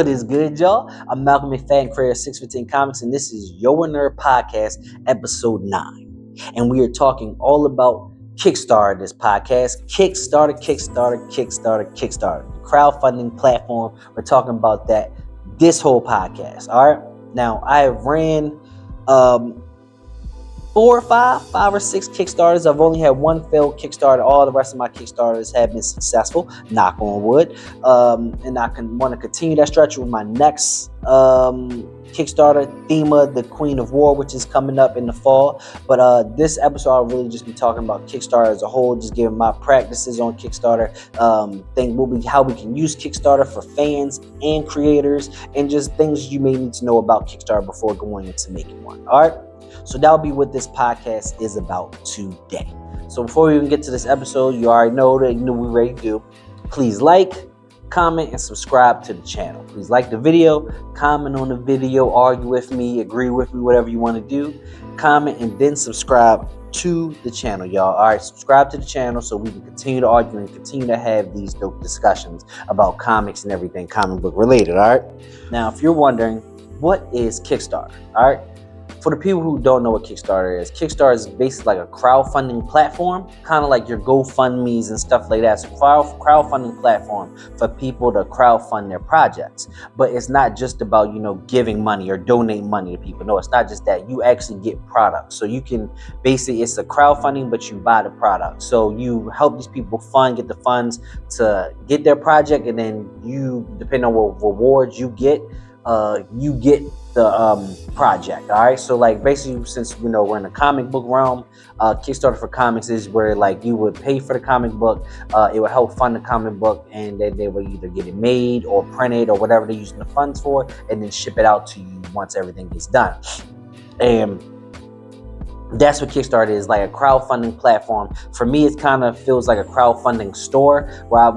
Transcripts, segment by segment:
What is good, y'all? I'm Malcolm McFadden, creator of 615 Comics, and this is Your Nerd Podcast, episode 9. And we are talking all about Kickstarter this podcast. Kickstarter. The crowdfunding platform. We're talking about that this whole podcast. All right. Now, I have ran 5 or 6 Kickstarters. I've only had one failed Kickstarter. All the rest of my Kickstarters have been successful, knock on wood. And I want to continue that stretch with my next Kickstarter, Thema, the Queen of War, which is coming up in the fall. But this episode, I'll really just be talking about Kickstarter as a whole, just giving my practices on Kickstarter. How we can use Kickstarter for fans and creators, and just things you may need to know about Kickstarter before going into making one. All right. So that'll be what this podcast is about today. So before we even get to this episode, you already know that we're ready to do. Please like, comment, and subscribe to the channel. Please like the video, comment on the video, argue with me, agree with me, whatever you want to do. Comment and then subscribe to the channel, y'all. All right, subscribe to the channel so we can continue to argue and continue to have these dope discussions about comics and everything comic book related. All right. Now, if you're wondering, what is Kickstarter? All right. For the people who don't know what Kickstarter is basically like a crowdfunding platform, kind of like your GoFundMes and stuff like that. So crowdfunding platform for people to crowdfund their projects. But it's not just about, giving money or donating money to people. No, it's not just that. You actually get products. So you can basically, it's a crowdfunding, but you buy the product. So you help these people get the funds to get their project, and then you, depending on what rewards you get the project. All right, so like basically, since we're in the comic book realm, Kickstarter for comics is where like you would pay for the comic book, it would help fund the comic book, and then they would either get it made or printed or whatever they're using the funds for, and then ship it out to you once everything gets done. And that's what Kickstarter is, like a crowdfunding platform. For me, it kind of feels like a crowdfunding store, where I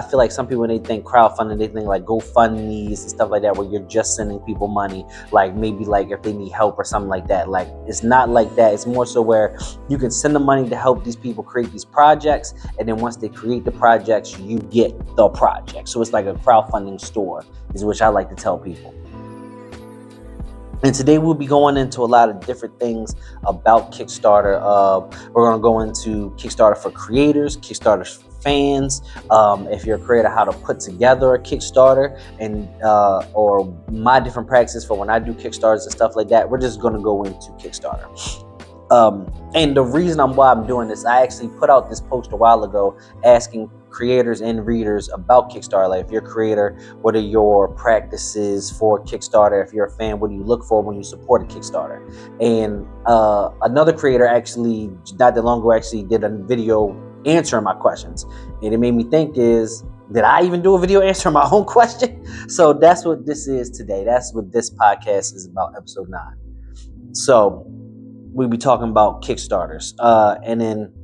feel like some people, when they think crowdfunding, they think like GoFundMes and stuff like that, where you're just sending people money, like maybe like if they need help or something like that. Like, it's not like that. It's more so where you can send the money to help these people create these projects, and then once they create the projects, you get the project. So it's like a crowdfunding store, is which I like to tell people. And today we'll be going into a lot of different things about Kickstarter. We're going to go into Kickstarter for creators, Kickstarter for fans, if you're a creator, how to put together a Kickstarter, and or my different practices for when I do Kickstarters and stuff like that. We're just going to go into Kickstarter. And the reason why I'm doing this, I actually put out this post a while ago asking creators and readers about Kickstarter. Like, if you're a creator, what are your practices for Kickstarter? If you're a fan, what do you look for when you support a Kickstarter? And another creator actually, not that long ago, actually did a video answering my questions. And it made me think, did I even do a video answering my own question? So that's what this is today. That's what this podcast is about, episode 9. So we'll be talking about Kickstarters. And then,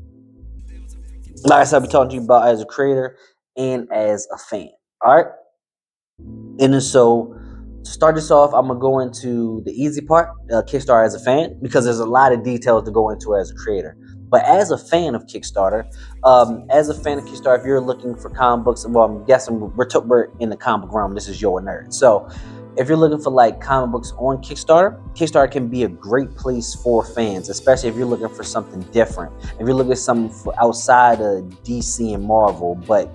like I said, I'll be talking to you about as a creator and as a fan. All right. And then, so to start this off, I'm going to go into the easy part, Kickstarter as a fan, because there's a lot of details to go into as a creator. But as a fan of Kickstarter, if you're looking for comic books, well, I'm guessing we're in the comic book realm. This is Your Nerd. So if you're looking for like comic books on Kickstarter can be a great place for fans, especially if you're looking for something different. If you're looking for something outside of DC and Marvel, but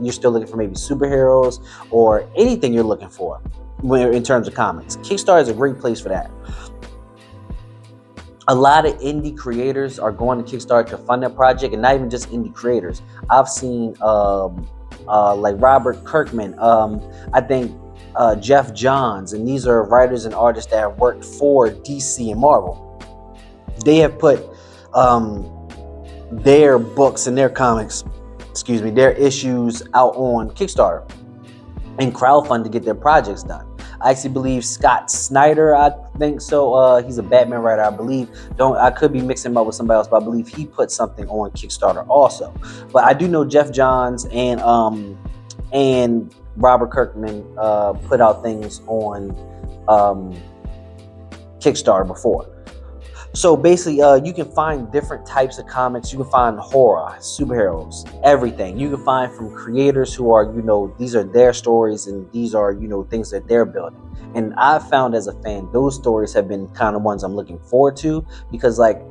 you're still looking for maybe superheroes or anything you're looking for in terms of comics, Kickstarter is a great place for that. A lot of indie creators are going to Kickstarter to fund their project, and not even just indie creators. I've seen like Robert Kirkman, I think Jeff Johns, and these are writers and artists that have worked for DC and Marvel. They have put their books and their comics, their issues out on Kickstarter and crowdfund to get their projects done. I actually believe Scott Snyder, I think so. He's a Batman writer, I believe. I could be mixing him up with somebody else, but I believe he put something on Kickstarter also. But I do know Jeff Johns and Robert Kirkman put out things on Kickstarter before. So basically, you can find different types of comics. You can find horror, superheroes, everything. You can find from creators who are, these are their stories and these are, things that they're building. And I've found as a fan, those stories have been kind of ones I'm looking forward to because, like,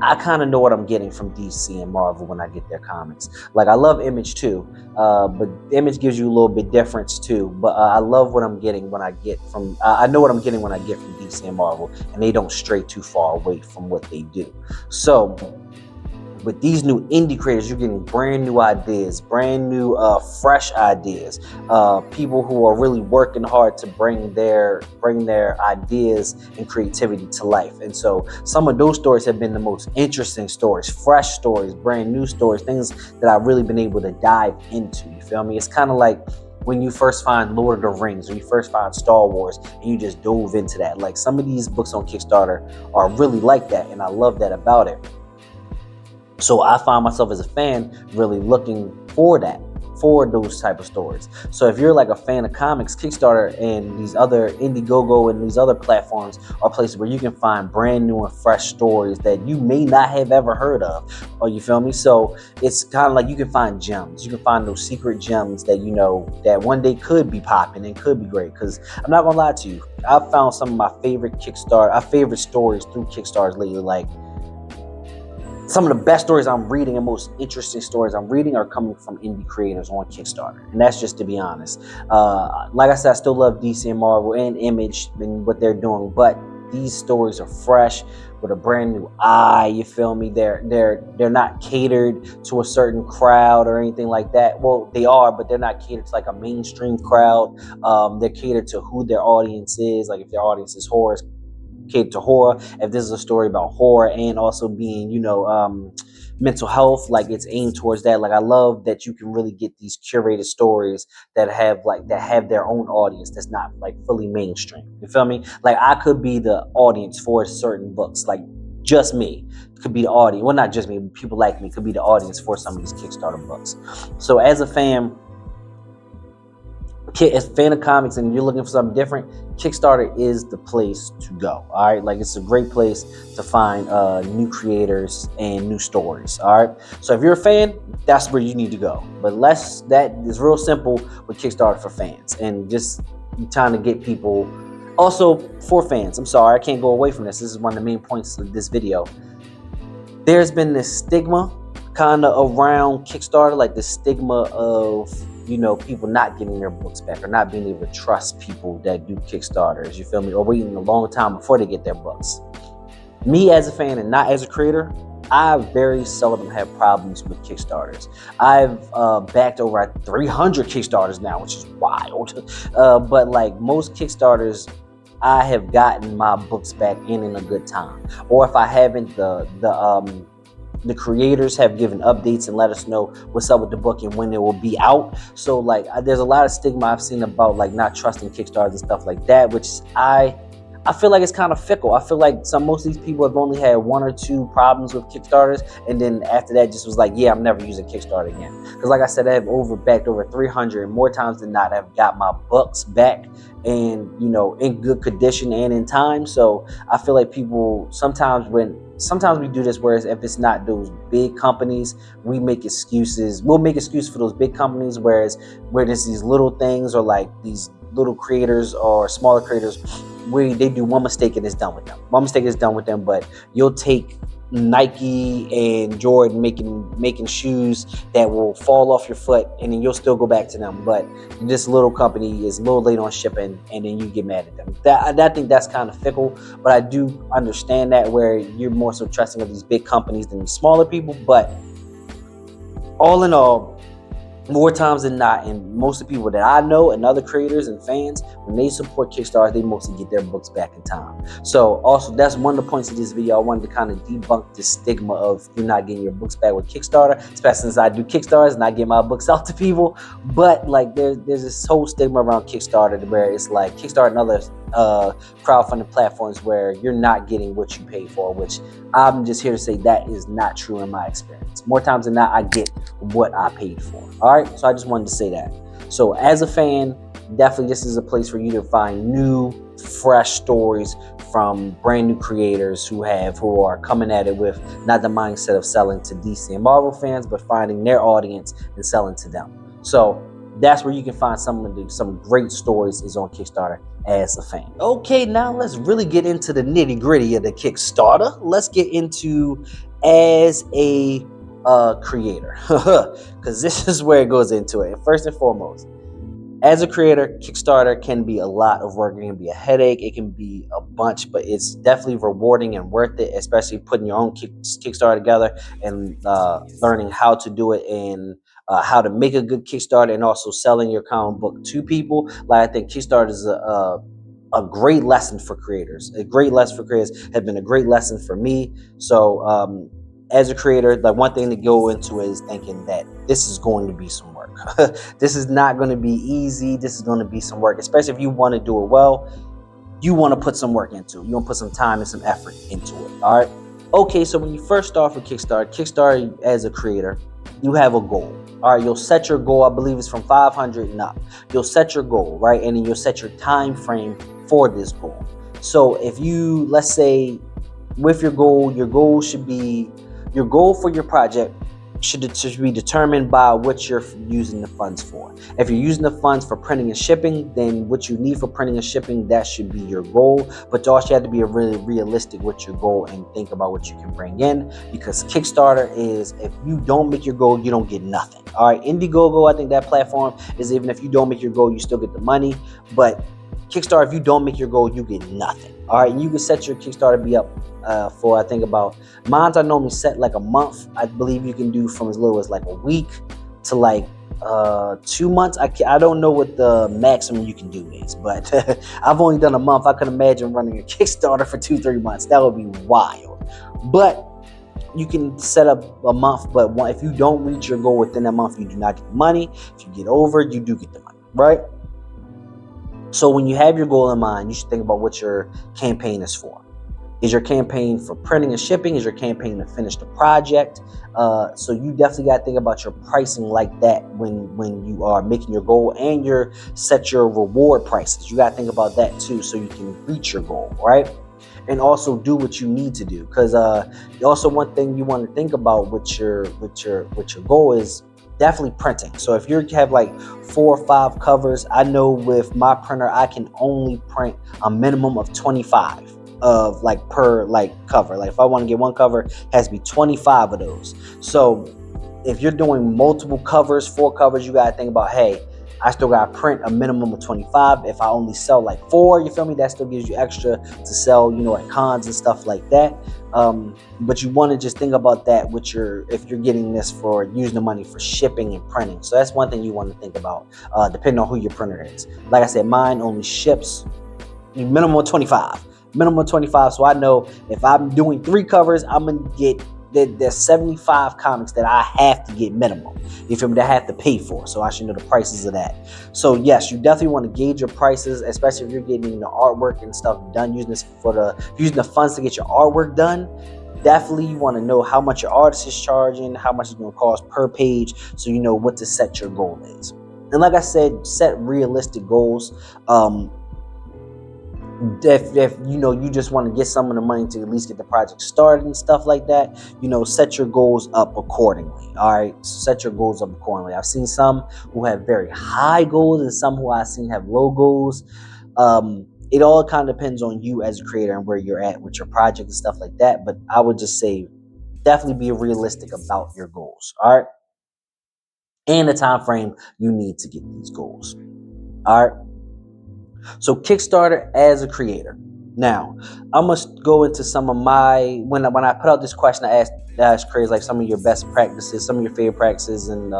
I kind of know what I'm getting from DC and Marvel when I get their comics. Like, I love Image too, but Image gives you a little bit difference too. But I love what I'm getting when I get from. I know what I'm getting when I get from DC and Marvel, and they don't stray too far away from what they do. So, with these new indie creators, you're getting brand new ideas, brand new fresh ideas, people who are really working hard to bring their ideas and creativity to life. And so some of those stories have been the most interesting stories, fresh stories, brand new stories, things that I've really been able to dive into. You feel me? It's kind of like when you first find Lord of the Rings, or you first find Star Wars, and you just dove into that. Like, some of these books on Kickstarter are really like that, and I love that about it. So I find myself as a fan really looking for those type of stories. So if you're like a fan of comics, Kickstarter and these other Indiegogo and these other platforms are places where you can find brand new and fresh stories that you may not have ever heard of. Or, you feel me? So it's kind of like you can find gems. You can find those secret gems that that one day could be popping and could be great. Because I'm not gonna lie to you, I've found some of my favorite stories through Kickstarters lately. Like, some of the best stories I'm reading and most interesting stories I'm reading are coming from indie creators on Kickstarter. And that's just to be honest. Like I said, I still love DC and Marvel and Image and what they're doing, but these stories are fresh with a brand new eye. You feel me? They're not catered to a certain crowd or anything like that. Well, they are, but they're not catered to like a mainstream crowd. They're catered to who their audience is. Like, if their audience is horror, catered to horror. If this is a story about horror and also being, mental health, like, it's aimed towards that. Like, I love that you can really get these curated stories that have their own audience that's not like fully mainstream. You feel me? Like, I could be the audience for certain books. Like, just me could be the audience. Well, not just me, but people like me could be the audience for some of these Kickstarter books. So as a fan of comics and you're looking for something different, Kickstarter is the place to go. All right, like, it's a great place to find new creators and new stories. All right, so if you're a fan, that's where you need to go. But that is real simple with Kickstarter for fans, and just trying to get people. Also, for fans, I'm sorry, I can't go away from this. This is one of the main points of this video. There's been this stigma kind of around Kickstarter, like the stigma of people not getting their books back or not being able to trust people that do Kickstarters, you feel me, or waiting a long time before they get their books. Me as a fan and not as a creator, I very seldom have problems with Kickstarters. I've backed over 300 Kickstarters now, which is wild. But like most Kickstarters, I have gotten my books back in a good time. Or if I haven't, the creators have given updates and let us know what's up with the book and when it will be out. So like, there's a lot of stigma I've seen about like not trusting Kickstarters and stuff like that, which I feel like it's kind of fickle. I feel like most of these people have only had 1 or 2 problems with Kickstarters, and then after that just was like, yeah, I'm never using Kickstarter again. Because like I said, I have backed over 300, and more times than not, I've got my books back and in good condition and in time. So I feel like people sometimes we do this, whereas if it's not those big companies, we make excuses. We'll make excuses for those big companies, whereas where there's these little things or like these little creators or smaller creators where they do one mistake and it's done with them. One mistake is done with them, but you'll take Nike and Jordan making shoes that will fall off your foot, and then you'll still go back to them. But this little company is a little late on shipping, and then you get mad at them. I think that's kind of fickle, but I do understand that where you're more so trusting of these big companies than these smaller people. But all in all, more times than not, and most of the people that I know and other creators and fans, when they support Kickstarter, they mostly get their books back in time. So also, that's one of the points of this video. I wanted to kind of debunk the stigma of you not getting your books back with Kickstarter, especially since I do Kickstarters and I get my books out to people. But like, there's this whole stigma around Kickstarter where it's like Kickstarter and other crowdfunding platforms where you're not getting what you paid for, which I'm just here to say that is not true in my experience. More times than not, I get what I paid for. All right, so I just wanted to say that. So as a fan, definitely this is a place for you to find new fresh stories from brand new creators who are coming at it with not the mindset of selling to DC and Marvel fans, but finding their audience and selling to them. So that's where you can find some great stories is on Kickstarter as a fan. Okay, now let's really get into the nitty gritty of the Kickstarter. Let's get into as a creator, because this is where it goes into it. First and foremost, as a creator, Kickstarter can be a lot of work. It can be a headache. It can be a bunch, but it's definitely rewarding and worth it, especially putting your own Kickstarter together and learning how to do it and how to make a good Kickstarter, and also selling your comic book to people. Like, I think Kickstarter is a great lesson for creators. A great lesson for creators have been a great lesson for me. So as a creator, like, one thing to go into is thinking that this is going to be some work. This is not going to be easy. This is going to be some work, especially if you want to do it well. You want to put some work into it. You want to put some time and some effort into it. All right. Okay, so when you first start for Kickstarter as a creator, you have a goal. All right, you'll set your goal. I believe it's from 500 and up. You'll set your goal, right? And then you'll set your time frame for this goal. So if you, let's say, with your goal should be, your goal for your project should be determined by what you're using the funds for. If you're using the funds for printing and shipping, then what you need for printing and shipping, that should be your goal. But you also have to be really realistic with your goal and think about what you can bring in, because Kickstarter is, if you don't make your goal, you don't get nothing. All right, Indiegogo, I think that platform is, even if you don't make your goal, you still get the money. But Kickstarter, if you don't make your goal, you get nothing. All right, and you can set your Kickstarter be up for, I think, about, mine I normally set like a month. I believe you can do from as little as like a week to like 2 months. I don't know what the maximum you can do is, but I've only done a month. I can imagine running a Kickstarter for 2-3 months. That would be wild. But you can set up a month, but if you don't reach your goal within that month, you do not get the money. If you get over, you do get the money, right? So when you have your goal in mind, you should think about what your campaign is for. Is your campaign for printing and shipping? Is your campaign to finish the project? So you definitely got to think about your pricing like that when you are making your goal, and set your reward prices. You got to think about that too, so you can reach your goal, right? And also do what you need to do, because also one thing you want to think about with your goal is definitely printing. So if you have like 4 or 5 covers, I know with my printer I can only print a minimum of 25 of like per like cover. Like if I want to get one cover, it has to be 25 of those. So if you're doing multiple covers, 4 covers, you got to think about, hey, I still got to print a minimum of 25. If I only sell like 4, you feel me, that still gives you extra to sell, at cons and stuff like that. But you want to just think about that with if you're getting this for using the money for shipping and printing. So that's one thing you want to think about, depending on who your printer is. Like I said, mine only ships minimum 25. Minimum 25. So I know if I'm doing 3 covers, I'm going to get, there's 75 comics that I have to get minimum. You feel me? That I have to pay for. So I should know the prices of that. So yes, you definitely want to gauge your prices, especially if you're getting the artwork and stuff done, using the funds to get your artwork done. Definitely you want to know how much your artist is charging, how much it's going to cost per page, so you know what to set your goal is. And like I said, set realistic goals. If you just want to get some of the money to at least get the project started and stuff like that, set your goals up accordingly. All right, set your goals up accordingly. I've seen some who have very high goals and some who I've seen have low goals. It all kind of depends on you as a creator and where you're at with your project and stuff like that. But I would just say definitely be realistic about your goals. All right, and the time frame you need to get these goals. All right. So Kickstarter as a creator. Now, I must go into some of my, when I put out this question, I asked creators like some of your best practices, some of your favorite practices and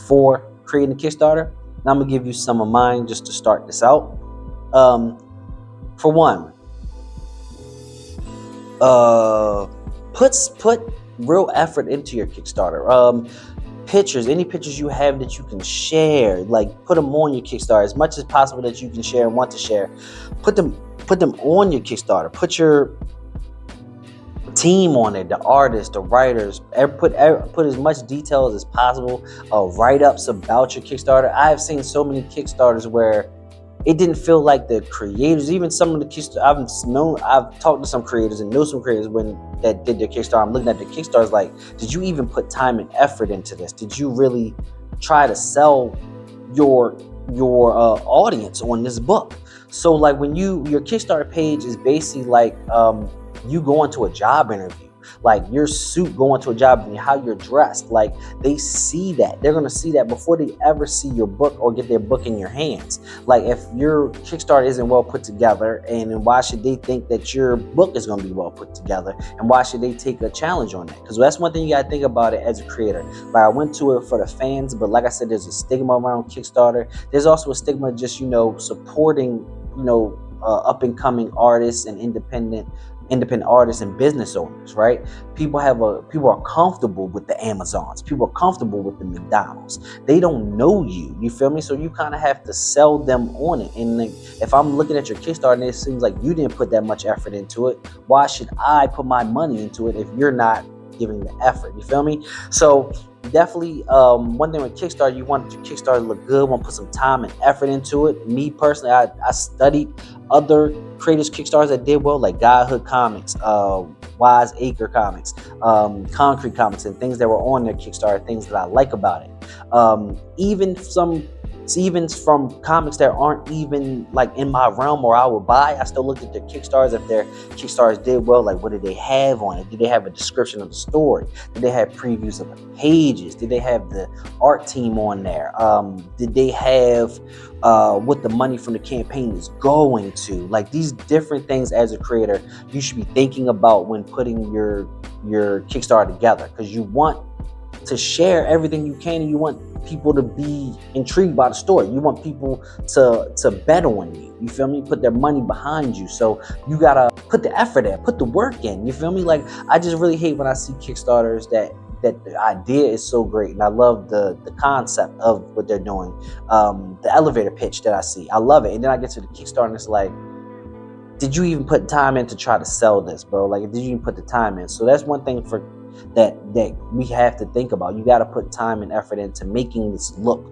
for creating a Kickstarter. Now I'm gonna give you some of mine just to start this out. For one, put real effort into your Kickstarter. Pictures, any pictures you have that you can share, like put them on your Kickstarter as much as possible that you can share and want to share. Put them on your Kickstarter. Put your team on it, the artists, the writers. Put as much details as possible, write-ups about your Kickstarter. I have seen so many Kickstarters where it didn't feel like the creators, even some of the Kickstarter, I've talked to some creators and know some creators that did their Kickstarter. I'm looking at their Kickstarters like, did you even put time and effort into this? Did you really try to sell your audience on this book? So like when your Kickstarter page is basically like you going to a job interview, like your suit going to a job and how you're dressed. Like they see that, they're gonna see that before they ever see your book or get their book in your hands. Like if your Kickstarter isn't well put together, and then why should they think that your book is gonna be well put together, and why should they take a challenge on that? Because that's one thing you gotta think about it as a creator. Like I went to it for the fans, but like I said, there's a stigma around Kickstarter. There's also a stigma just supporting up and coming artists and independent artists and business owners, right? People are comfortable with the Amazons. People are comfortable with the McDonald's. They don't know you. You feel me? So you kind of have to sell them on it. And like, if I'm looking at your Kickstarter and it seems like you didn't put that much effort into it, why should I put my money into it if you're not giving the effort? You feel me? So definitely one thing with Kickstarter, you want your Kickstarter to look good, want to put some time and effort into it. Me personally, I studied other creators Kickstarters that did well, like Godhood Comics, Wise Acre Comics, Concrete Comics, and things that were on their Kickstarter, things that I like about it. Even from comics that aren't even like in my realm or I would buy, I still looked at their Kickstarters. If their Kickstarters did well, like what did they have on it? Did they have a description of the story? Did they have previews of the pages? Did they have the art team on there? Did they have what the money from the campaign is going to? Like these different things as a creator, you should be thinking about when putting your Kickstarter together, because you want to share everything you can, and you want people to be intrigued by the story. You want people to bet on you. You feel me? Put their money behind you. So you gotta put the effort in, put the work in. You feel me? Like I just really hate when I see Kickstarters that the idea is so great, and I love the concept of what they're doing. The elevator pitch that I see, I love it. And then I get to the Kickstarter and it's like, did you even put time in to try to sell this, bro? Like, did you even put the time in? So that's one thing that we have to think about. You got to put time and effort into making this look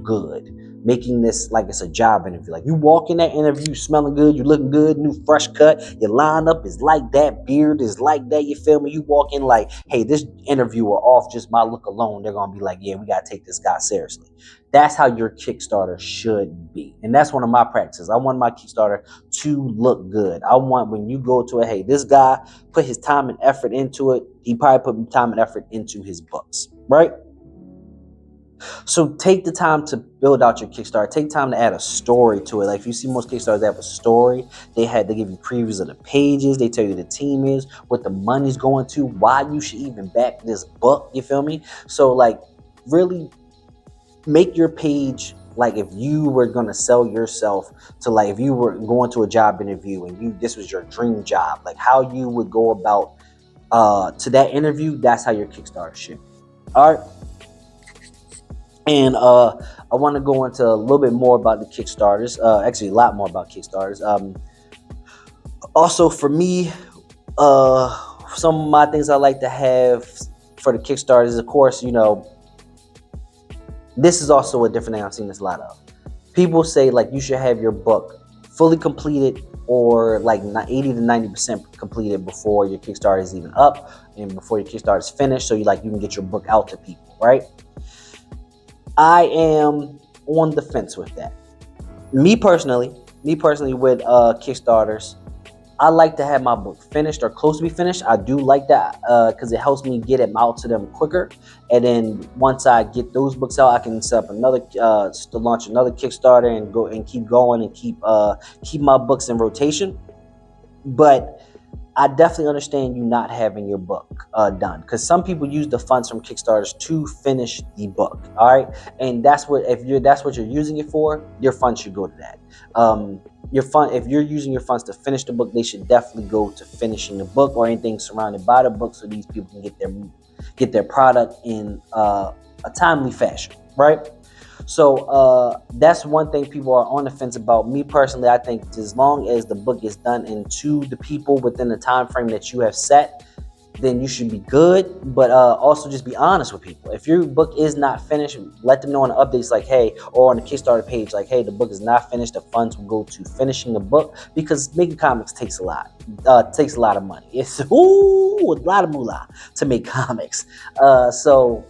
good, making this like it's a job interview. Like you walk in that interview smelling good, you looking good, new fresh cut, your lineup is like that, beard is like that, you feel me? You walk in like, hey, this interviewer off just my look alone, they're gonna be like, yeah, we gotta take this guy seriously. That's how your Kickstarter should be. And that's one of my practices. I want my Kickstarter to look good. I want when you go to it, hey, this guy put his time and effort into it. He probably put time and effort into his books, right? So take the time to build out your Kickstarter. Take time to add a story to it. Like if you see most Kickstarters, they have a story. They give you previews of the pages. They tell you who the team is, what the money's going to, why you should even back this book. You feel me? So like really make your page like if you were going to sell yourself to, like if you were going to a job interview and this was your dream job, like how you would go about to that interview. That's how your Kickstarter should be. All right. And I want to go into a little bit more about the Kickstarters. Actually, a lot more about Kickstarters. Also, for me, some of my things I like to have for the Kickstarters, of course, this is also a different thing I've seen this a lot of. People say like you should have your book fully completed or like 80 to 90% completed before your Kickstarter is even up and before your Kickstarter is finished, so you can get your book out to people, right? I am on the fence with that. Me personally with Kickstarters, I like to have my book finished or close to be finished. I do like that because it helps me get it out to them quicker. And then once I get those books out, I can set up another to launch another Kickstarter and go and keep going and keep my books in rotation. But I definitely understand you not having your book done, because some people use the funds from Kickstarters to finish the book. All right, and that's what you're using it for, your funds should go to that. If you're using your funds to finish the book, they should definitely go to finishing the book or anything surrounded by the book, so these people can get their product in a timely fashion, right? So that's one thing people are on the fence about. Me personally, I think as long as the book is done into the people within the time frame that you have set, then you should be good. But also just be honest with people. If your book is not finished, let them know on the updates, like, hey, or on the Kickstarter page, like, hey, the book is not finished. The funds will go to finishing the book, because making comics takes a lot. Takes a lot of money. It's a lot of moolah to make comics. So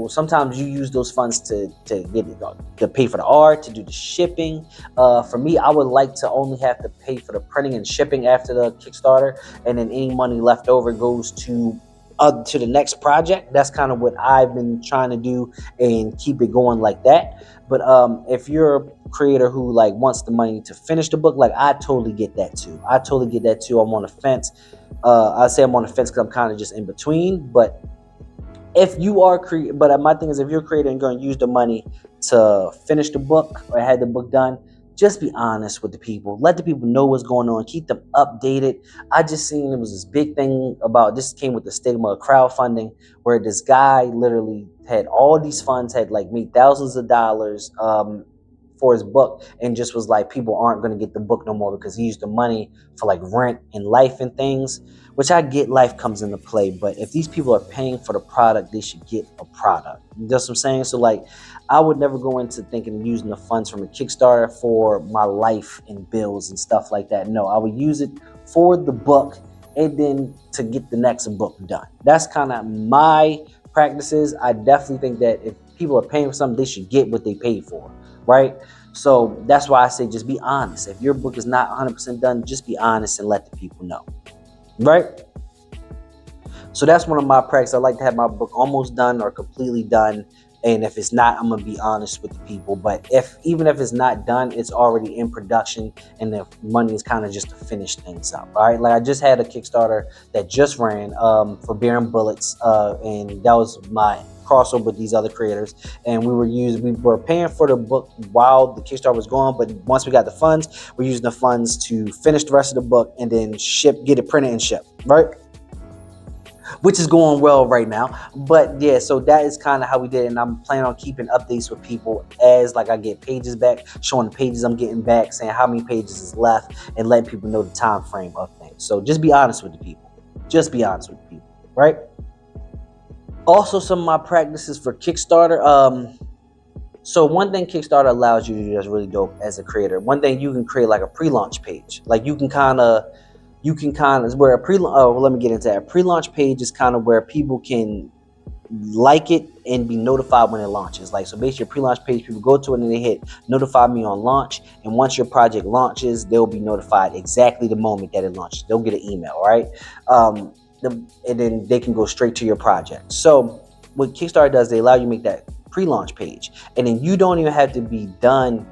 sometimes you use those funds to get it, to pay for the art, to do the shipping. For me, I would like to only have to pay for the printing and shipping after the Kickstarter, and then any money left over goes to the next project. That's kind of what I've been trying to do, and keep it going like that. But if you're a creator who like wants the money to finish the book, like, I totally get that too. I'm on the fence. I say I'm on the fence because I'm kind of just in between. But if you are but my thing is, if you're a creator and going to use the money to finish the book or have the book done, just be honest with the people. Let the people know what's going on. Keep them updated. I just seen it was this big thing about, this came with the stigma of crowdfunding, where this guy literally had all these funds, had like made thousands of dollars for his book, and just was like, people aren't going to get the book no more because he used the money for like rent and life and things, which I get, life comes into play. But if these people are paying for the product, they should get a product. That's what I'm saying. So like, I would never go into thinking of using the funds from a Kickstarter for my life and bills and stuff like that. No, I would use it for the book, and then to get the next book done. That's kind of my practices. I definitely think that if people are paying for something, they should get what they paid for, right? So that's why I say, just be honest. If your book is not 100% done, just be honest and let the people know, right? So that's one of my practices. I like to have my book almost done or completely done. And if it's not, I'm going to be honest with the people. But even if it's not done, it's already in production, and the money is kind of just to finish things up. All right. Like, I just had a Kickstarter that just ran for Bearing Bullets. And that was my crossover with these other creators. And we were paying for the book while the Kickstarter was going. But once we got the funds, we're using the funds to finish the rest of the book and then get it printed and shipped. Right. Which is going well right now. But yeah, so that is kind of how we did it. And I'm planning on keeping updates with people as like I get pages back, showing the pages I'm getting back, saying how many pages is left, and letting people know the time frame of things. So just be honest with the people. Just be honest with the people, right? Also, some of my practices for Kickstarter. So one thing Kickstarter allows you to do that's really dope as a creator. One thing, you can create like a pre-launch page. Like, you can kind of where let me get into that. A pre-launch page is kind of where people can like it and be notified when it launches. Like, so basically, your pre-launch page, people go to it and they hit notify me on launch, and once your project launches, they'll be notified exactly the moment that it launches. They'll get an email, right? And then they can go straight to your project. So what Kickstarter does, they allow you to make that pre-launch page, and then you don't even have to be done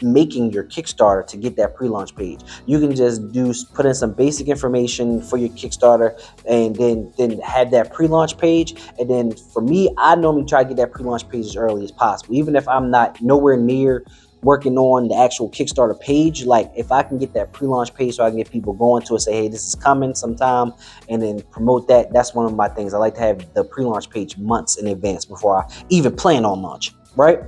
making your Kickstarter to get that pre-launch page. You can just put in some basic information for your Kickstarter, and then have that pre-launch page. And then for me, I normally try to get that pre-launch page as early as possible, even if I'm not nowhere near working on the actual Kickstarter page. Like, if I can get that pre-launch page so I can get people going to it, say, hey, this is coming sometime, and then promote that. That's one of my things. I like to have the pre-launch page months in advance before I even plan on launch, right?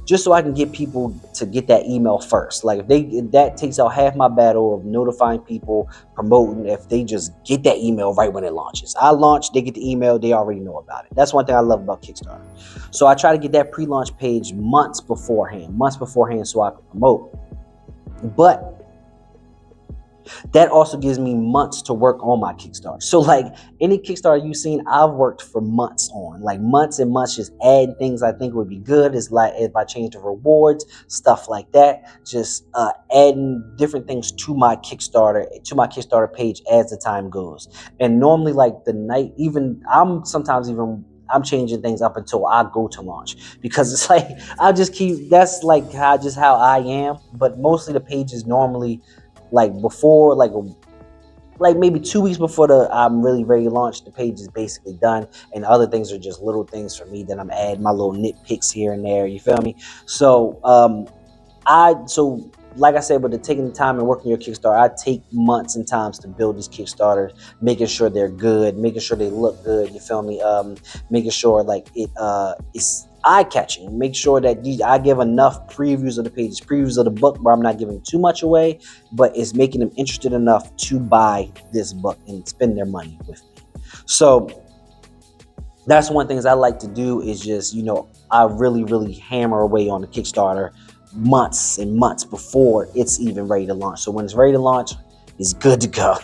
Just so I can get people to get that email first. Like, if that takes out half my battle of notifying people, promoting, if they just get that email right when it launches. I launch, they get the email, they already know about it. That's one thing I love about Kickstarter. So I try to get that pre-launch page months beforehand so I can promote. But that also gives me months to work on my Kickstarter. So like, any Kickstarter you've seen, I've worked for months on, like months and months, just adding things I think would be good. Is like, if I change the rewards, stuff like that, just adding different things to my Kickstarter page as the time goes. And normally, like, the night, I'm changing things up until I go to launch, because it's like, that's like how I am. But mostly the page is normally like before, like maybe 2 weeks before I'm really ready to launch, the page is basically done, and other things are just little things for me that I'm adding my little nitpicks here and there. You feel me? So like I said, but taking the time and working your Kickstarter, I take months and times to build these Kickstarters, making sure they're good, making sure they look good. You feel me? Making sure like it's eye-catching. Make sure that I give enough previews of the pages, previews of the book, where I'm not giving too much away, but it's making them interested enough to buy this book and spend their money with me. So that's one thing I like to do is just, I really hammer away on the Kickstarter months and months before it's even ready to launch. So when it's ready to launch, it's good to go.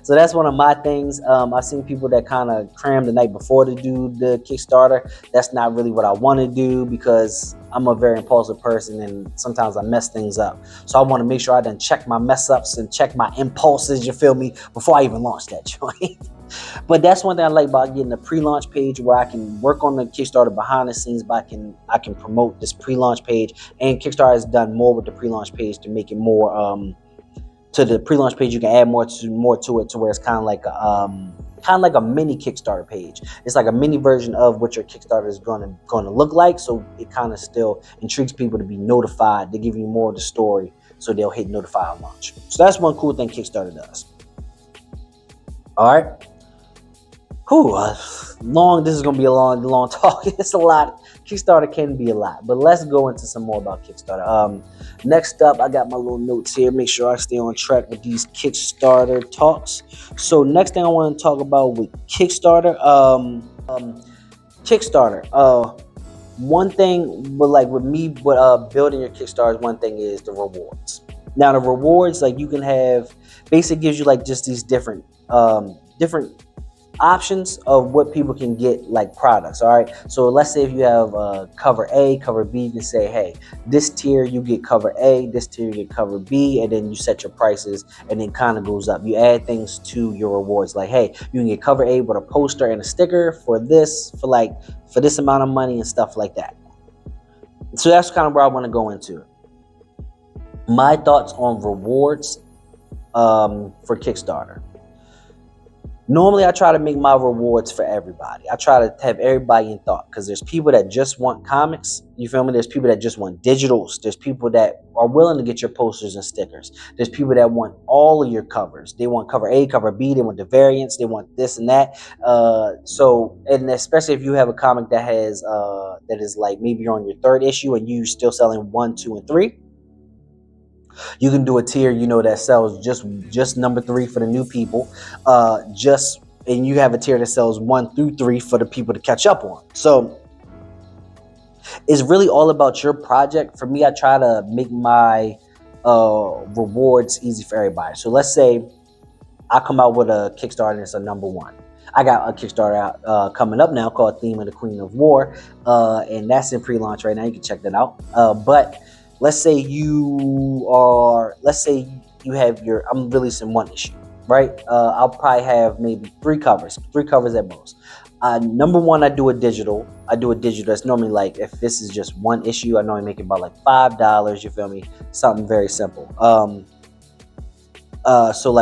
So that's one of my things. I've seen people that kind of cram the night before to do the Kickstarter. That's not really what I want to do because I'm a very impulsive person and sometimes I mess things up. So I want to make sure I done check my mess ups and check my impulses, you feel me, before I even launch that joint. But that's one thing I like about getting a pre-launch page where I can work on the Kickstarter behind the scenes, but I can promote this pre-launch page. And Kickstarter has done more with the pre-launch page to make it more to the pre-launch page. You can add more to it to where it's kind of like a mini Kickstarter page. It's like a mini version of what your Kickstarter is going to look like. So it kind of still intrigues people to be notified. They give you more of the story, so they'll hit notify on launch. So that's one cool thing Kickstarter does. All right. This is gonna be a long talk. It's a lot. Kickstarter can be a lot, but let's go into some more about Kickstarter. Next up, I got my little notes here. Make sure I stay on track with these Kickstarter talks. So next thing I want to talk about with Kickstarter, one thing with me, building your Kickstarter, one thing is the rewards. Now the rewards, like you can have, basically gives you like just these different options of what people can get, like products. All right, so let's say if you have cover A, cover B, you can say, hey, this tier you get cover A, this tier you get cover B, and then you set your prices, and then kind of goes up. You add things to your rewards, like, hey, you can get cover A with a poster and a sticker for this amount of money and stuff like that. So that's kind of where I want to go into my thoughts on rewards for Kickstarter. Normally, I try to make my rewards for everybody. I try to have everybody in thought, because there's people that just want comics. You feel me? There's people that just want digitals. There's people that are willing to get your posters and stickers. There's people that want all of your covers. They want cover A, cover B. They want the variants. They want this and that. And especially if you have a comic that has that is like maybe you're on your third issue and you still selling 1, 2, and 3. You can do a tier, that sells just number 3 for the new people, and you have a tier that sells 1 through 3 for the people to catch up on. So it's really all about your project. For me, I try to make my rewards easy for everybody. So let's say I come out with a Kickstarter and it's a number 1. I got a Kickstarter out coming up now called Thema, the Queen of War, and that's in pre-launch right now. You can check that out. But let's say you have I'm releasing 1 issue, right? I'll probably have maybe 3 covers at most. Number 1, I do a digital. That's normally like, if this is just 1 issue, I normally make it about like $5. You feel me? Something very simple. So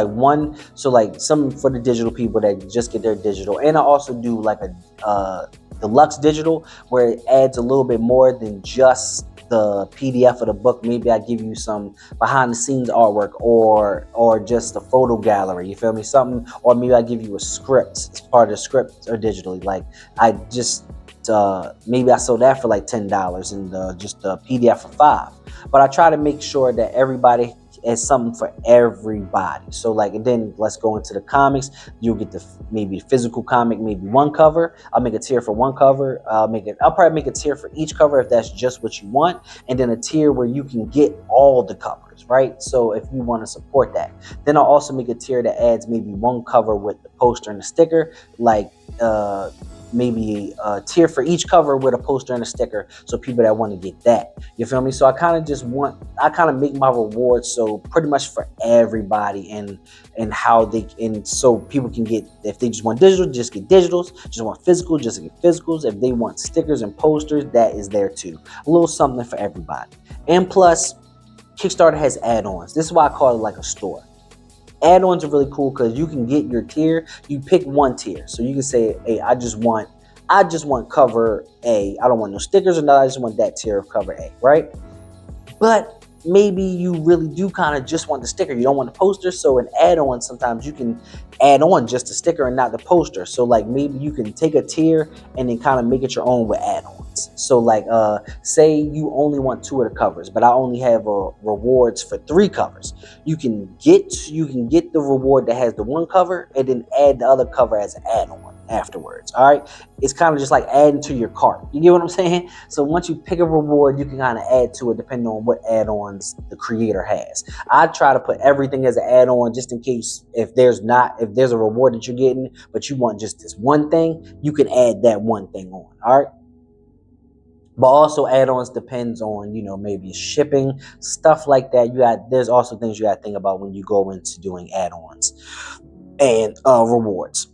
some for the digital people that just get their digital, and I also do like a deluxe digital where it adds a little bit more than just the PDF of the book. Maybe I give you some behind the scenes artwork or just a photo gallery, you feel me, something, or maybe I give you a script as part of the script or digitally. Like I just maybe I sold that for like $10 and just the PDF for $5. But I try to make sure that everybody has something for everybody. So like, and then let's go into the comics. You'll get maybe physical comic, maybe 1 cover. I'll make a tier for 1 cover. I'll probably make a tier for each cover if that's just what you want, and then a tier where you can get all the covers, right? So if you want to support that, then I'll also make a tier that adds maybe 1 cover with the poster and the sticker, like maybe a tier for each cover with a poster and a sticker, so people that want to get that, you feel me? So I kind of make my rewards so pretty much for everybody, and so people can get, if they just want digital, just get digitals, just want physical, just get physicals. If they want stickers and posters, that is there too. A little something for everybody. And plus, Kickstarter has add-ons. This is why I call it like a store. Add-ons are really cool because you can get your tier. You pick 1 tier, so you can say, hey, I just want cover A. I don't want no stickers or nothing. I just want that tier of cover A, right? But maybe you really do kind of just want the sticker. You don't want the poster. So an add-on, sometimes you can add on just the sticker and not the poster. So like maybe you can take a tier and then kind of make it your own with add-ons. rewards. So like say you only want 2 of the covers, but I only have rewards for 3 covers. You can get the reward that has the 1 cover and then add the other cover as an add-on afterwards. All right, it's kind of just like adding to your cart. You get what I'm saying? So once you pick a reward, you can kind of add to it depending on what add-ons the creator has. I try to put everything as an add-on just in case if there's a reward that you're getting but you want just this one thing, you can add that one thing on. All right, but also add-ons depends on, you know, maybe shipping, stuff like that. There's also things you got to think about when you go into doing add-ons and rewards.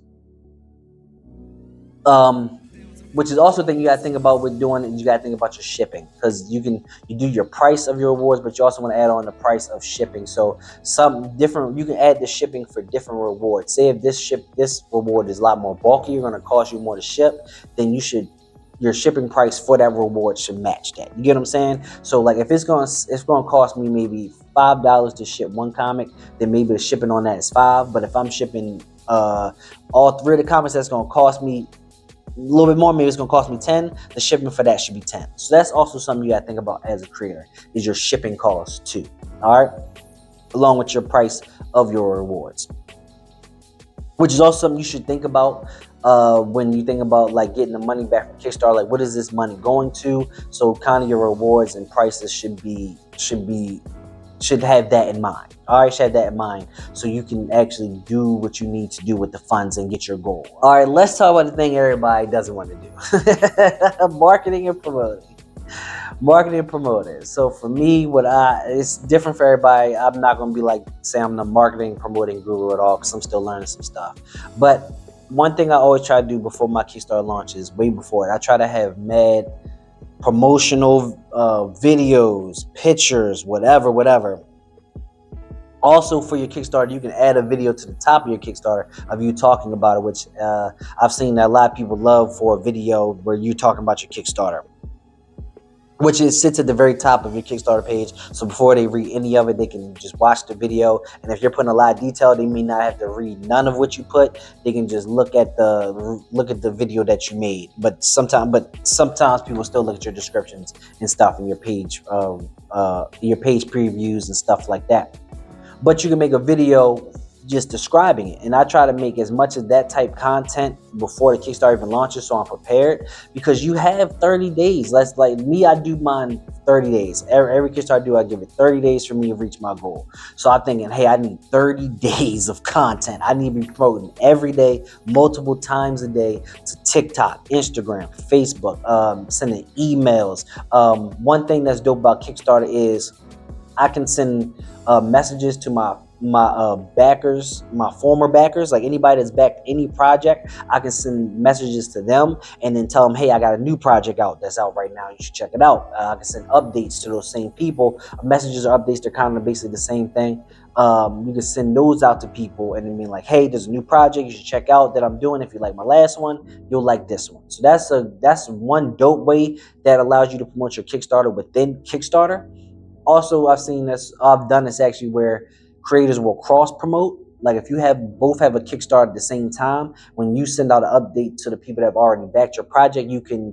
Which is also a thing you got to think about with doing it. You got to think about your shipping, because you do your price of your rewards, but you also want to add on the price of shipping. So you can add the shipping for different rewards. Say if this reward is a lot more bulky, you're going to cost you more to ship, then your shipping price for that reward should match that. You get what I'm saying? So like if it's going to cost me maybe $5 to ship 1 comic, then maybe the shipping on that is $5. But if I'm shipping all 3 of the comics, that's going to cost me a little bit more, maybe it's going to cost me 10, the shipping for that should be 10. So that's also something you got to think about as a creator, is your shipping costs too. All right, along with your price of your rewards, which is also something you should think about when you think about like getting the money back from Kickstarter. Like, what is this money going to? So kind of your rewards and prices should have that in mind. All right, should have that in mind so you can actually do what you need to do with the funds and get your goal. All right, let's talk about the thing everybody doesn't want to do. Marketing and promoting. So for me, it's different for everybody. I'm not going to be like, say I'm the marketing promoting guru at all, because I'm still learning some stuff. But one thing I always try to do before my Kickstarter launches, way before it, I try to have mad promotional videos, pictures, whatever. Also for your Kickstarter, you can add a video to the top of your Kickstarter of you talking about it, which I've seen that a lot of people love for a video where you're talking about your Kickstarter, which sits at the very top of your Kickstarter page. So before they read any of it, they can just watch the video. And if you're putting a lot of detail, they may not have to read none of what you put. They can just look at the video that you made. But sometimes people still look at your descriptions and stuff in your page previews and stuff like that. But you can make a video just describing it. And I try to make as much of that type content before the Kickstarter even launches, so I'm prepared, because you have 30 days. That's like me, I do mine 30 days. Every Kickstarter I do, I give it 30 days for me to reach my goal. So I'm thinking, hey, I need 30 days of content. I need to be promoting every day, multiple times a day, to TikTok, Instagram, Facebook, sending emails. One thing that's dope about Kickstarter is I can send messages to my backers, my former backers, like anybody that's backed any project. I can send messages to them and then tell them, hey, I got a new project that's out right now, you should check it out. I can send updates to those same people. Messages or updates, they're kind of basically the same thing. You can send those out to people and then be like, hey, there's a new project you should check out that I'm doing. If you like my last one, you'll like this one. So that's one dope way that allows you to promote your Kickstarter within Kickstarter. Also, I've done this actually where creators will cross promote. Like if you both have a Kickstarter at the same time, when you send out an update to the people that have already backed your project, you can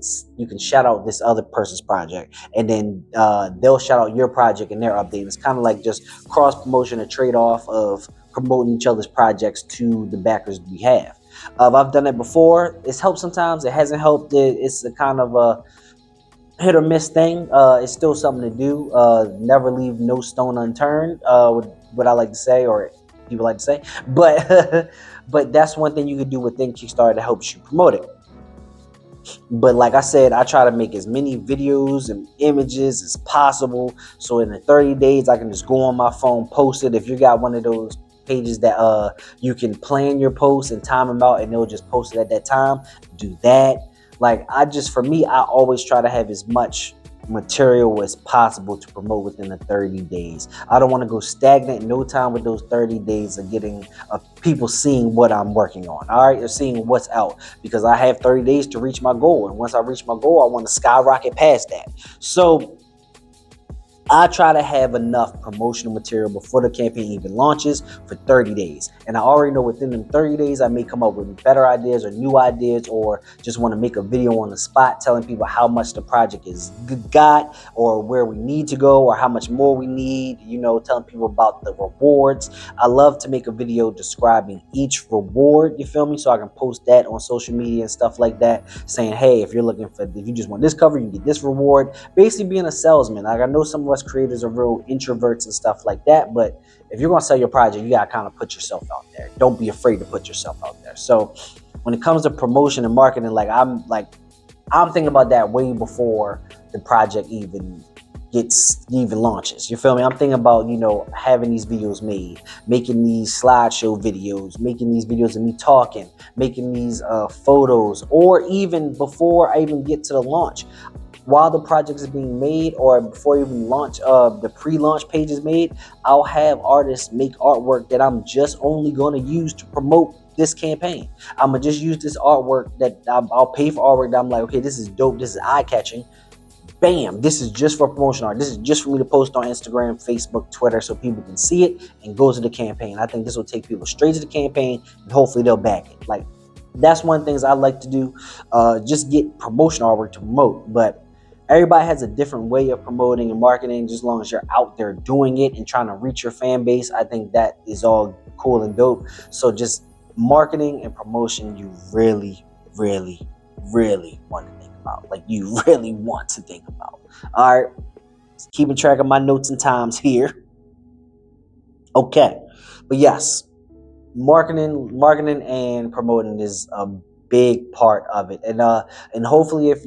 shout out this other person's project, and then they'll shout out your project in their update. It's kind of like just cross promotion, a trade off of promoting each other's projects to the backers we have. I've done it before. It's helped sometimes. It hasn't helped. It's a kind of a hit or miss thing. It's still something to do. Never leave no stone unturned. What I like to say, or people like to say, but that's one thing you can do within Kickstarter that helps you promote it. But like I said, I try to make as many videos and images as possible, so in the 30 days I can just go on my phone, post it. If you got one of those pages that you can plan your posts and time them out and they'll just post it at that time, do that. Like for me, I always try to have as much material as possible to promote within the 30 days. I don't want to go stagnant no time with those 30 days of getting people seeing what I'm working on. All right, or seeing what's out, because I have 30 days to reach my goal. And once I reach my goal, I want to skyrocket past that. So I try to have enough promotional material before the campaign even launches for 30 days. And I already know within them 30 days, I may come up with better ideas or new ideas, or just want to make a video on the spot telling people how much the project is got, or where we need to go, or how much more we need, telling people about the rewards. I love to make a video describing each reward, you feel me? So I can post that on social media and stuff like that, saying, hey, if you just want this cover, you get this reward. Basically being a salesman. Like, I know some of us creators are real introverts and stuff like that, but if you're gonna sell your project, you gotta kind of put yourself out there. Don't be afraid to put yourself out there. So when it comes to promotion and marketing, I'm thinking about that way before the project even launches. You feel me? I'm thinking about, having these videos made, making these slideshow videos, making these videos of me talking, making these photos, or even before I even get to the launch. While the project is being made, or before even launch, the pre-launch page is made, I'll have artists make artwork that I'm just only going to use to promote this campaign. I'm going to just use this artwork that I'll pay for artwork that I'm like, okay, this is dope, this is eye-catching. Bam, this is just for promotion art. This is just for me to post on Instagram, Facebook, Twitter, so people can see it and go to the campaign. I think this will take people straight to the campaign, and hopefully they'll back it. Like, that's one of the things I like to do, just get promotion artwork to promote. But everybody has a different way of promoting and marketing. Just as long as you're out there doing it and trying to reach your fan base, I think that is all cool and dope. So just marketing and promotion, you really, really, really want to think about. Like, you really want to think about. All right, keeping track of my notes and times here. Okay, but yes, marketing and promoting is a big part of it. And hopefully, if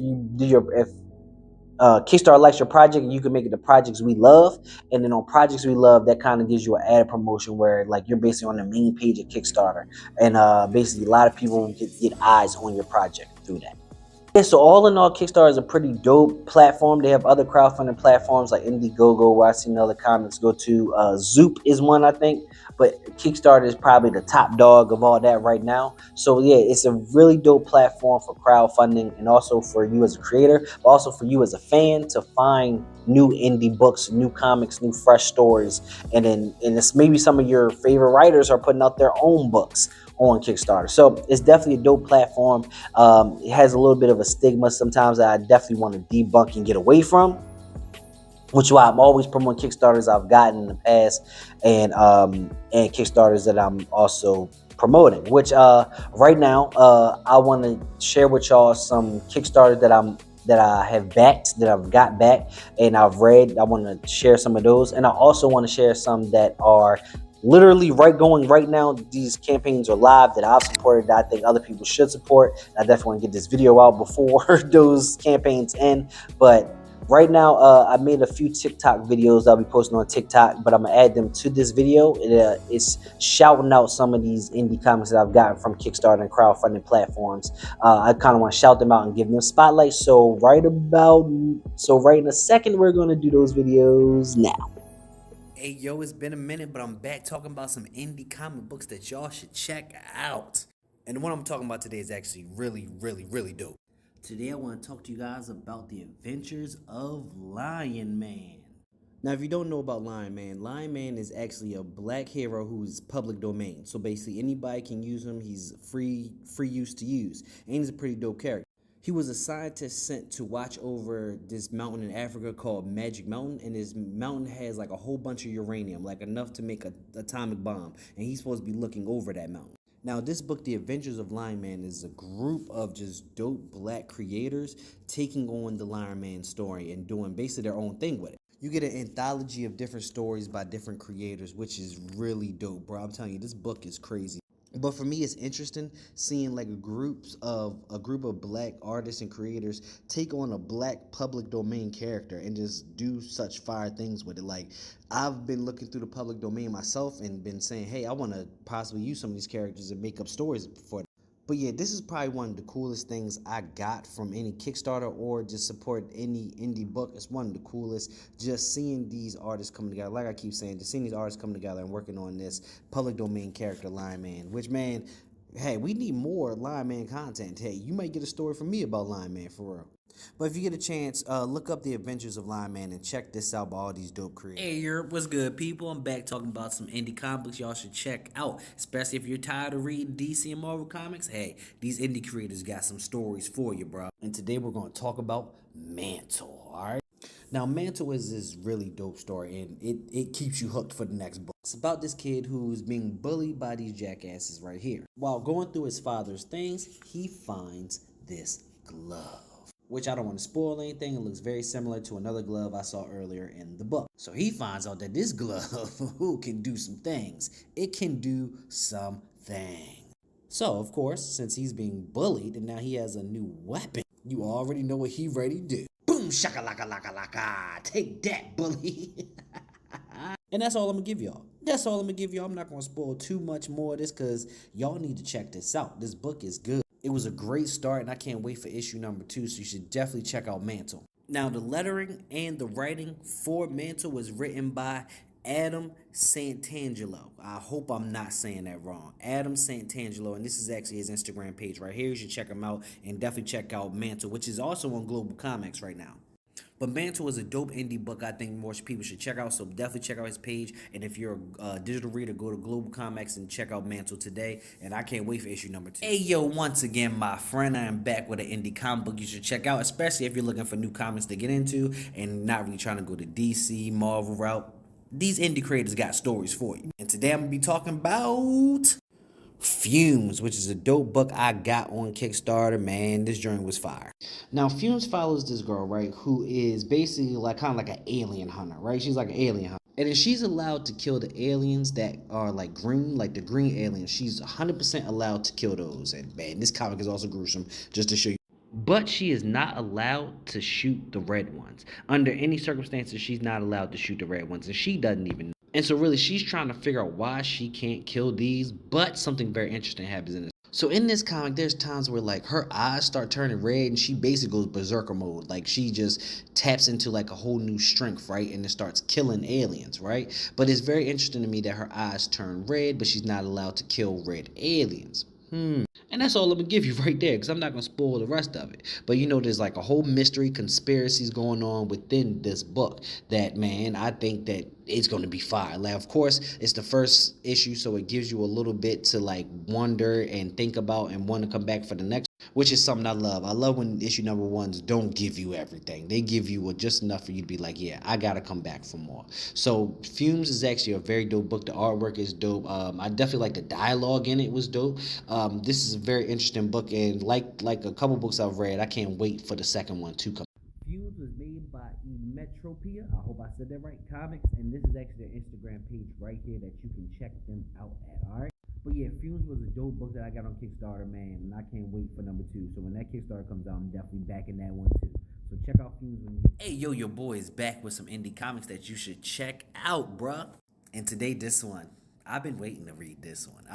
Kickstarter likes your project, you can make it the projects we love. And then on projects we love, that kind of gives you an added promotion where, like, you're basically on the main page of Kickstarter, and basically a lot of people get eyes on your project through that. Yeah, so all in all, Kickstarter is a pretty dope platform. They have other crowdfunding platforms like Indiegogo, where I've seen other comments go to. Zoop is one, I think, but Kickstarter is probably the top dog of all that right now. So yeah, it's a really dope platform for crowdfunding, and also for you as a creator, but also for you as a fan to find new indie books, new comics, new fresh stories, and it's maybe some of your favorite writers are putting out their own books on Kickstarter. So it's definitely a dope platform. It has a little bit of a stigma sometimes that I definitely want to debunk and get away from, which is why I'm always promoting Kickstarters I've gotten in the past, and Kickstarters that I'm also promoting. Which right now, I want to share with y'all some Kickstarters that I have backed, that I've got back, and I've read. I want to share some of those, and I also want to share some that are literally going right now. These campaigns are live that I've supported, that I think other people should support. I definitely want to get this video out before those campaigns end. But right now, I made a few TikTok videos I'll be posting on TikTok, but I'm gonna add them to this video. It's shouting out some of these indie comics that I've gotten from Kickstarter and crowdfunding platforms. I kind of want to shout them out and give them spotlight. So right in a second, we're gonna do those videos now. Hey yo, it's been a minute, but I'm back talking about some indie comic books that y'all should check out. And the one I'm talking about today is actually really, really, really dope. Today I want to talk to you guys about the adventures of Lion Man. Now, if you don't know about Lion Man is actually a black hero who's public domain. So basically anybody can use him. He's free use to use. And he's a pretty dope character. He was a scientist sent to watch over this mountain in Africa called Magic Mountain, and this mountain has like a whole bunch of uranium, like enough to make an atomic bomb, and he's supposed to be looking over that mountain. Now, this book, The Adventures of Lion Man, is a group of just dope black creators taking on the Lion Man story and doing basically their own thing with it. You get an anthology of different stories by different creators, which is really dope, bro. I'm telling you, this book is crazy. But for me, it's interesting seeing like a group of black artists and creators take on a black public domain character and just do such fire things with it. Like, I've been looking through the public domain myself and been saying, hey, I want to possibly use some of these characters and make up stories for them. But yeah, this is probably one of the coolest things I got from any Kickstarter or just support any indie book. It's one of the coolest, just seeing these artists come together. Like I keep saying, just seeing these artists come together and working on this public domain character, Lion Man. Which, man, hey, we need more Lion Man content. Hey, you might get a story from me about Lion Man, for real. But if you get a chance, look up The Adventures of Lion-Man and check this out by all these dope creators. Hey, Europe, what's good, people? I'm back talking about some indie comics y'all should check out, especially if you're tired of reading DC and Marvel comics. Hey, these indie creators got some stories for you, bro. And today we're going to talk about Mantle, all right? Now, Mantle is this really dope story, and it keeps you hooked for the next book. It's about this kid who's being bullied by these jackasses right here. While going through his father's things, he finds this glove, which I don't want to spoil anything. It looks very similar to another glove I saw earlier in the book. So he finds out that this glove can do some things. It can do something. So, of course, since he's being bullied and now he has a new weapon, you already know what he ready to do. Boom, shaka laka laka laka. Take that, bully. And that's all I'm gonna give y'all. That's all I'm gonna give y'all. I'm not gonna spoil too much more of this because y'all need to check this out. This book is good. It was a great start, and I can't wait for issue number 2, so you should definitely check out Mantle. Now, the lettering and the writing for Mantle was written by Adam Santangelo. I hope I'm not saying that wrong. Adam Santangelo, and this is actually his Instagram page right here. You should check him out, and definitely check out Mantle, which is also on Global Comics right now. But Mantle is a dope indie book I think more people should check out, so definitely check out his page. And if you're a digital reader, go to Global Comics and check out Mantle today. And I can't wait for issue number 2. Hey, yo, once again, my friend, I am back with an indie comic book you should check out, especially if you're looking for new comics to get into and not really trying to go to DC, Marvel route. These indie creators got stories for you. And today I'm going to be talking about Fumes, which is a dope book I got on Kickstarter. Man, this journey was fire. Now, Fumes follows this girl, right, who is basically like kind of like an alien hunter, right? She's like an alien hunter. And if she's allowed to kill the aliens that are like green, like the green aliens, she's 100% allowed to kill those. And man, this comic is also gruesome, just to show you. But she is not allowed to shoot the red ones. Under any circumstances, she's not allowed to shoot the red ones, and she doesn't even know. And so really, she's trying to figure out why she can't kill these, but something very interesting happens in this. So in this comic, there's times where like her eyes start turning red and she basically goes berserker mode. Like she just taps into like a whole new strength, right? And it starts killing aliens, right? But it's very interesting to me that her eyes turn red, but she's not allowed to kill red aliens. And that's all I'm gonna give you right there, because I'm not gonna spoil the rest of it. But you know, there's like a whole mystery, conspiracies going on within this book that, man, I think that it's gonna be fire. Like, of course, it's the first issue, so it gives you a little bit to like wonder and think about and want to come back for the next, which is something I love. I love when issue number 1s don't give you everything. They give you just enough for you to be like, yeah, I gotta come back for more. So Fumes is actually a very dope book. The artwork is dope. I definitely like the dialogue in it was dope. This is a very interesting book, and like a couple books I've read, I can't wait for the second one to come. Fumes was made by Metropia. I hope I said that right. Comics, and this is actually their Instagram page right here that you can check them out at. All right. But yeah, Fumes was a dope book that I got on Kickstarter, man, and I can't wait for number 2. So when that Kickstarter comes out, I'm definitely backing that one too. So check out Fumes when you get. Hey, yo, your boy is back with some indie comics that you should check out, bruh. And today, this one. I've been waiting to read this one.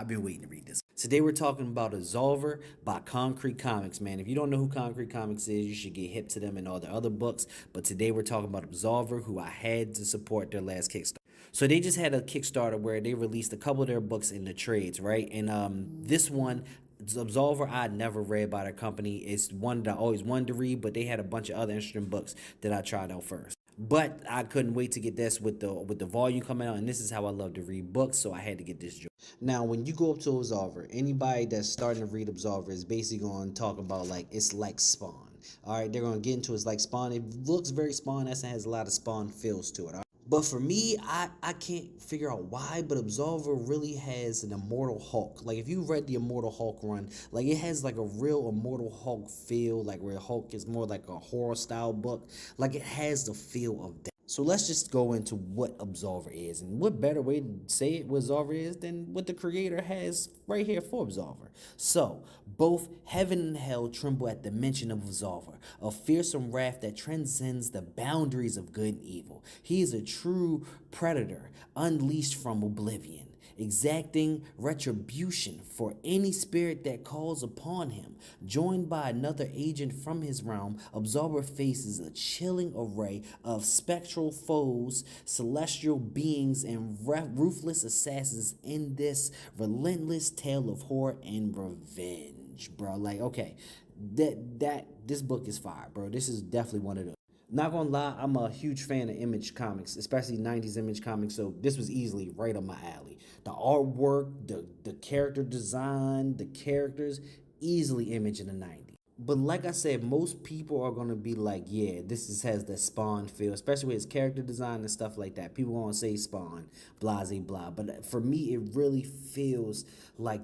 Today we're talking about Absolver by Concrete Comics, man. If you don't know who Concrete Comics is, you should get hip to them and all the other books. But today we're talking about Absolver, who I had to support their last Kickstarter. So they just had a Kickstarter where they released a couple of their books in the trades, right? And this one, Absolver, I never read by their company. It's one that I always wanted to read, but they had a bunch of other interesting books that I tried out first. But I couldn't wait to get this with the volume coming out, and this is how I love to read books, so I had to get this joint. Now, when you go up to Absolver, anybody that's starting to read Absolver is basically going to talk about like it's like Spawn. All right, they're going to get into it's like Spawn. It looks very Spawn-esque and has a lot of Spawn feels to it. All right? But for me, I can't figure out why, but Absolver really has an Immortal Hulk. Like, if you read the Immortal Hulk run, like, it has, like, a real Immortal Hulk feel, like, where Hulk is more like a horror-style book. Like, it has the feel of that. So let's just go into what Absolver is. And what better way to say it what Absolver is than what the creator has right here for Absolver. So, both heaven and hell tremble at the mention of Absolver, a fearsome wrath that transcends the boundaries of good and evil. He is a true predator, unleashed from oblivion, exacting retribution for any spirit that calls upon him. Joined by another agent from his realm, Absolver faces a chilling array of spectral foes, celestial beings, and ruthless assassins in this relentless tale of horror and revenge, bro. Like, okay, This book is fire, bro. This is definitely one of them. Not gonna lie, I'm a huge fan of Image comics, especially 90s Image comics, so this was easily right up my alley. The artwork, the character design, the characters, easily Image in the 90s. But like I said, most people are gonna be like, yeah, has that Spawn feel, especially with his character design and stuff like that. People gonna say Spawn, blah, blah, blah. But for me, it really feels like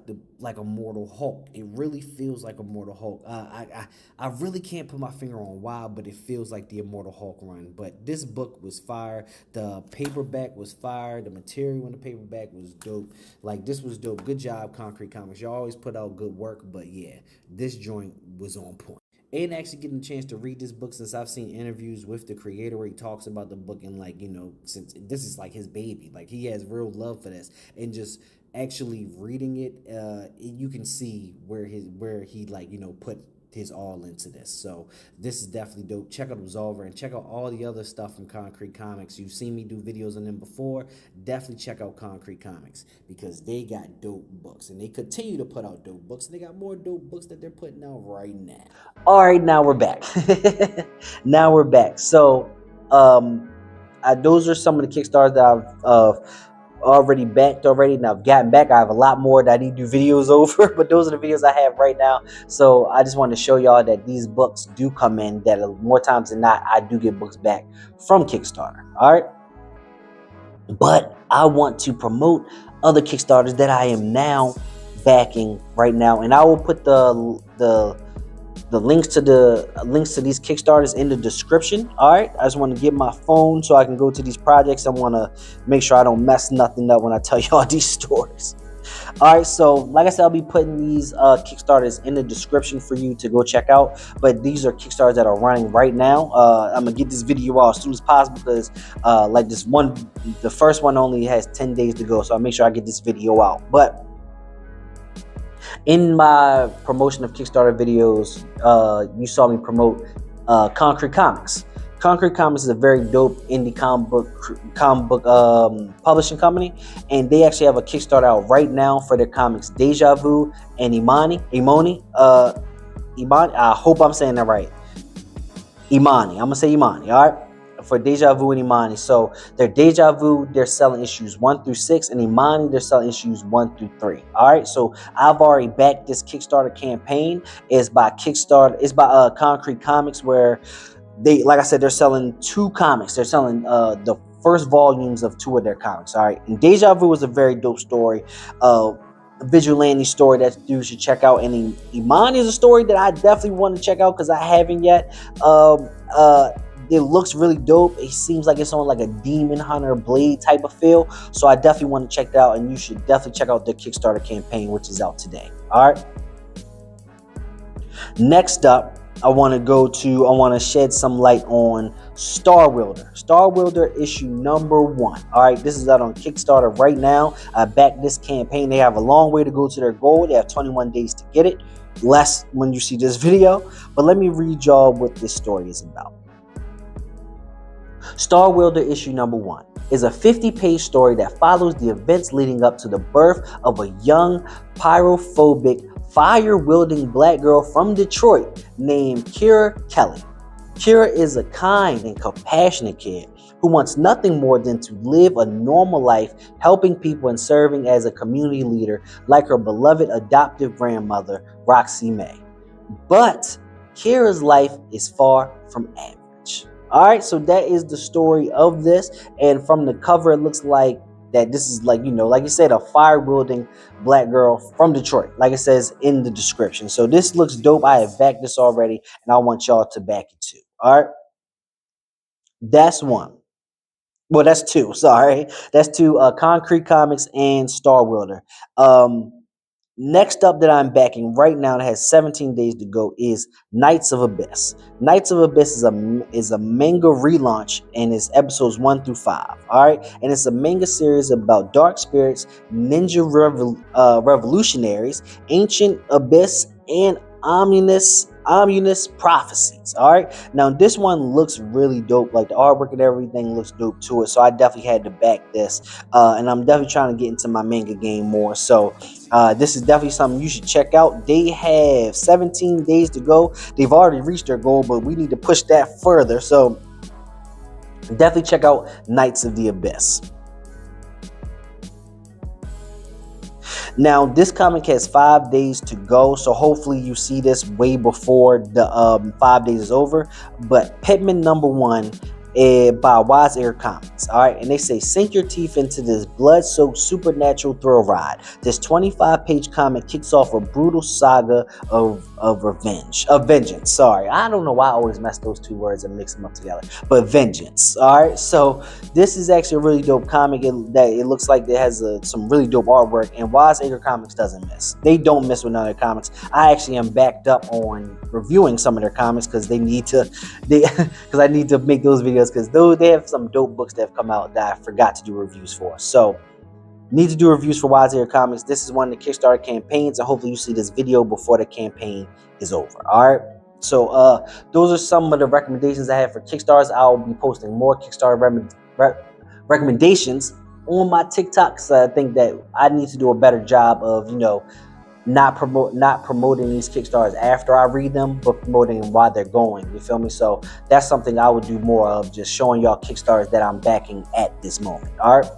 a Mortal Hulk. It really feels like a Mortal Hulk. I really can't put my finger on why, but it feels like the Immortal Hulk run. But this book was fire. The paperback was fire. The material in the paperback was dope. Like, this was dope. Good job, Concrete Comics. Y'all always put out good work, but yeah, this joint was on point. And actually getting a chance to read this book, since I've seen interviews with the creator where he talks about the book, and like, since this is like his baby, like he has real love for this, and just actually reading it, you can see where he like, put his all into this. So this is definitely dope. Check out Absolver and check out all the other stuff from Concrete Comics. You've seen me do videos on them before. Definitely check out Concrete Comics, because they got dope books and they continue to put out dope books, and they got more dope books that they're putting out right now. All right, now we're back. Now we're back. So, those are some of the Kickstarters that I've already backed already. Now I've gotten back. I have a lot more that I need to do videos over, but those are the videos I have right now. So I just wanted to show y'all that these books do come in, that more times than not, I do get books back from Kickstarter. All right. But I want to promote other Kickstarters that I am now backing right now. And I will put the links to these Kickstarters in the description. All right, I just want to get my phone so I can go to these projects. I want to make sure I don't mess nothing up when I tell y'all these stories. All right, so like I said, I'll be putting these Kickstarters in the description for you to go check out. But these are Kickstarters that are running right now. I'm gonna get this video out as soon as possible, because like this one, the first one only has 10 days to go, so I'll make sure I get this video out. But in my promotion of Kickstarter videos, you saw me promote Concrete Comics. Concrete Comics is a very dope indie comic book publishing company, and they actually have a Kickstarter out right now for their comics Deja Vu and Imani. I hope I'm saying that right. Imani. I'm gonna say Imani. All right. For Deja Vu and Imani. So their Deja Vu, they're selling issues 1 through 6, and Imani, they're selling issues 1 through 3. All right. So I've already backed this Kickstarter campaign. It's by Concrete Comics, where they, like I said, they're selling 2 comics. They're selling the first volumes of 2 of their comics. All right. And Deja Vu is a very dope story. Vigilante story that you should check out, and Imani is a story that I definitely want to check out because I haven't yet. It looks really dope. It seems like it's on like a Demon Hunter Blade type of feel. So I definitely want to check that out, and you should definitely check out the Kickstarter campaign, which is out today. All right. Next up, I want to shed some light on Star Wielder. Star Wielder issue number 1. All right, this is out on Kickstarter right now. I backed this campaign. They have a long way to go to their goal. They have 21 days to get it. Less when you see this video. But let me read y'all what this story is about. Star Wielder issue number 1 is a 50-page story that follows the events leading up to the birth of a young, pyrophobic, fire-wielding black girl from Detroit named Kira Kelly. Kira is a kind and compassionate kid who wants nothing more than to live a normal life, helping people and serving as a community leader like her beloved adoptive grandmother, Roxy May. But Kira's life is far from average. All right, so that is the story of this, and from the cover, it looks like that this is like, like you said, a fire-wielding black girl from Detroit, like it says in the description. So this looks dope. I have backed this already, and I want y'all to back it too. All right, that's 1. Well, that's 2. Sorry, that's 2. Concrete Comics and Star Wielder. Next up that I'm backing right now that has 17 days to go is Knights of Abyss. Knights of Abyss is a manga relaunch, and it's episodes 1 through 5. All right, and it's a manga series about dark spirits, ninja revolutionaries, ancient abyss, and Ominous Prophecies. All right. Now this one looks really dope. Like the artwork and everything looks dope to it. So I definitely had to back this. And I'm definitely trying to get into my manga game more. So this is definitely something you should check out. They have 17 days to go. They've already reached their goal, but we need to push that further. So definitely check out Knights of the Abyss. Now, this comic has 5 days to go, so hopefully you see this way before the 5 days is over. But Pittman #1 by Wise Air Comics. All right, and they say sink your teeth into this blood-soaked supernatural thrill ride. This 25-page comic kicks off a brutal saga of vengeance. Sorry, I don't know why I always mess those two words and mix them up together. But vengeance. All right, so this is actually a really dope comic. It looks like it has some really dope artwork, and Wise Acre Comics doesn't miss. They don't miss with none of their comics. I actually am backed up on reviewing some of their comics because I need to make those videos because they have some dope books that have come out that I forgot to do reviews for. So need to do reviews for Wise Acre Comics. This is one of the Kickstarter campaigns, and hopefully you see this video before the campaign is over. All right. So those are some of the recommendations I have for Kickstarters. I'll be posting more Kickstarter recommendations on my TikTok. So I think that I need to do a better job of, not promoting these Kickstarters after I read them, but promoting them while they're going. You feel me? So that's something I would do more of, just showing y'all Kickstarters that I'm backing at this moment. All right.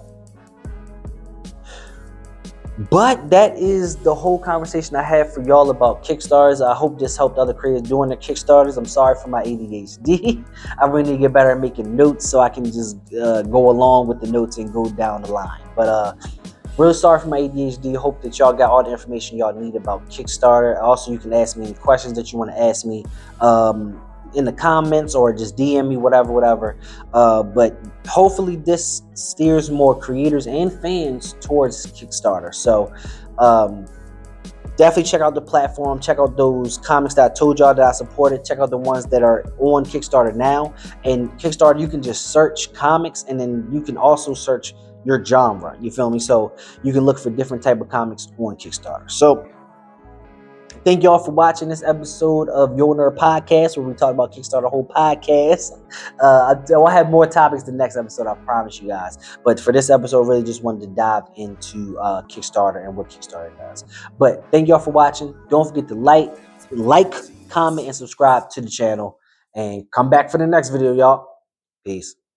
But that is the whole conversation I had for y'all about Kickstarters. I hope this helped other creators doing their Kickstarters. I'm sorry for my ADHD. I really need to get better at making notes so I can just go along with the notes and go down the line. But really sorry for my ADHD. Hope that y'all got all the information y'all need about Kickstarter. Also, you can ask me any questions that you want to ask me in the comments or just DM me, whatever. But hopefully this steers more creators and fans towards Kickstarter. So definitely check out the platform. Check out those comics that I told y'all that I supported. Check out the ones that are on Kickstarter now. And Kickstarter, you can just search comics, and then you can also search your genre. You feel me? So you can look for different type of comics on Kickstarter. So thank y'all for watching this episode of Wielder Podcast, where we talk about Kickstarter whole podcast. I'll have more topics the next episode, I promise you guys. But for this episode, really just wanted to dive into Kickstarter and what Kickstarter does. But thank y'all for watching. Don't forget to like, comment, and subscribe to the channel. And come back for the next video, y'all. Peace.